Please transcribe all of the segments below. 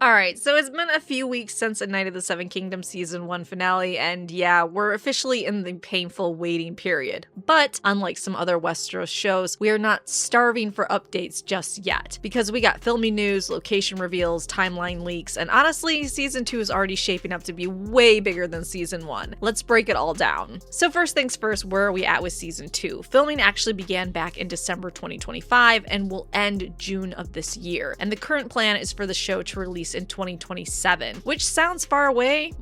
Alright, so it's been a few weeks since A Knight of the Seven Kingdoms Season 1 finale, and yeah, we're officially in the painful waiting period. But, unlike some other Westeros shows, we are not starving for updates just yet, because we got filming news, location reveals, timeline leaks, and honestly, Season 2 is already shaping up to be way bigger than Season 1. Let's break it all down. So first things first, where are we at with Season 2? Filming actually began back in December 2025 and will end June of this year, and the current plan is for the show to release in 2027, which sounds far away,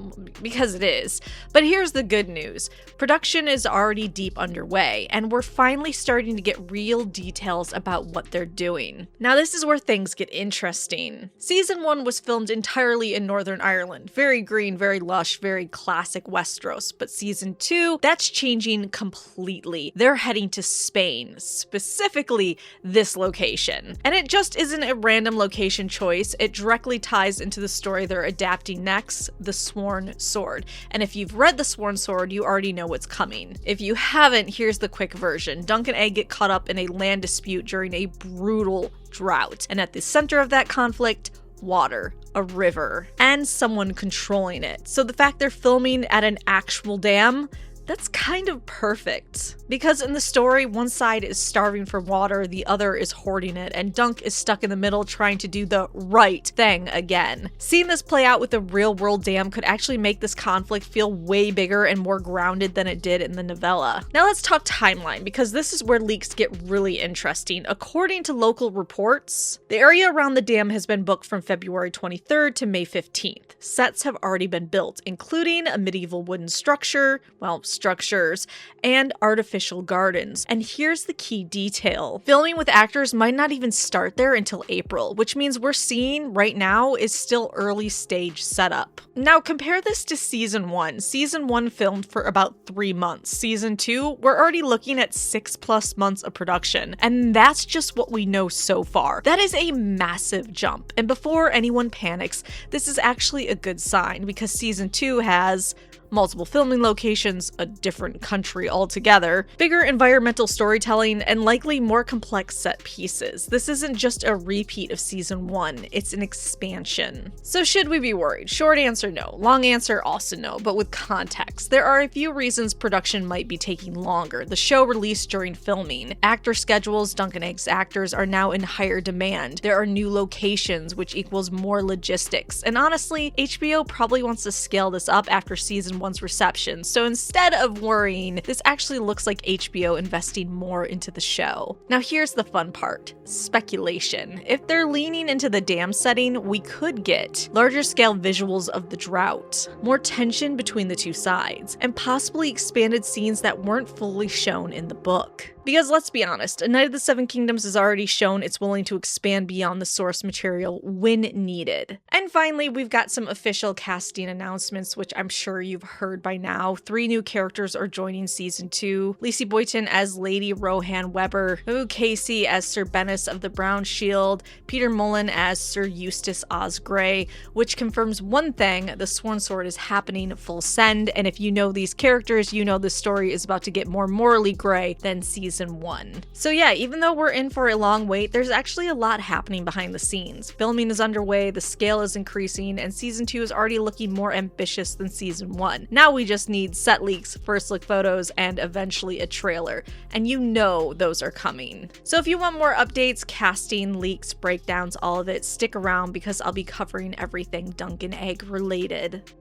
because it is. But here's the good news. Production is already deep underway, and we're finally starting to get real details about what they're doing. Now this is where things get interesting. Season 1 was filmed entirely in Northern Ireland. Very green, very lush, very classic Westeros. But Season 2, that's changing completely. They're heading to Spain, specifically this location. And it just isn't a random location choice, it directly ties into the story they're adapting next, The Sworn Sword. And if you've read The Sworn Sword, you already know what's coming. If you haven't, here's the quick version. Dunk and Egg get caught up in a land dispute during a brutal drought. And at the center of that conflict, water, a river, and someone controlling it. So the fact they're filming at an actual dam, that's kind of perfect. Because in the story, one side is starving for water, the other is hoarding it, and Dunk is stuck in the middle trying to do the right thing again. Seeing this play out with a real-world dam could actually make this conflict feel way bigger and more grounded than it did in the novella. Now let's talk timeline, because this is where leaks get really interesting. According to local reports, the area around the dam has been booked from February 23rd to May 15th. Sets have already been built, including a medieval wooden structure, well, structures, and artificial gardens. And here's the key detail. Filming with actors might not even start there until April, which means we're seeing right now is still early stage setup. Now compare this to Season 1. Season 1 filmed for about 3 months. Season 2, we're already looking at 6+ months of production. And that's just what we know so far. That is a massive jump. And before anyone panics, this is actually a good sign, because Season 2 has multiple filming locations, a different country altogether, bigger environmental storytelling, and likely more complex set pieces. This isn't just a repeat of Season 1, it's an expansion. So should we be worried? Short answer, no. Long answer, also no, but with context. There are a few reasons production might be taking longer. The show released during filming. Actor schedules, Dunk and Egg's actors, are now in higher demand. There are new locations, which equals more logistics. And honestly, HBO probably wants to scale this up after Season 1's reception, so instead of worrying, this actually looks like HBO investing more into the show. Now here's the fun part. Speculation. If they're leaning into the dam setting, we could get larger scale visuals of the drought, more tension between the two sides, and possibly expanded scenes that weren't fully shown in the book. Because let's be honest, A Knight of the Seven Kingdoms has already shown it's willing to expand beyond the source material when needed. And finally, we've got some official casting announcements, which I'm sure you've heard by now. 3 new characters are joining Season 2. Lacey Boyton as Lady Rohan Weber, Moo Casey as Sir Bennis of the Brown Shield, Peter Mullen as Sir Eustace Osgrey, which confirms one thing: the Sworn Sword is happening full send, and if you know these characters, you know the story is about to get more morally gray than Season 1. So yeah, even though we're in for a long wait, there's actually a lot happening behind the scenes. Filming is underway, the scale is increasing, and Season 2 is already looking more ambitious than Season 1. Now we just need set leaks, first look photos, and eventually a trailer. And you know those are coming. So if you want more updates, casting, leaks, breakdowns, all of it, stick around because I'll be covering everything Dunk and Egg related.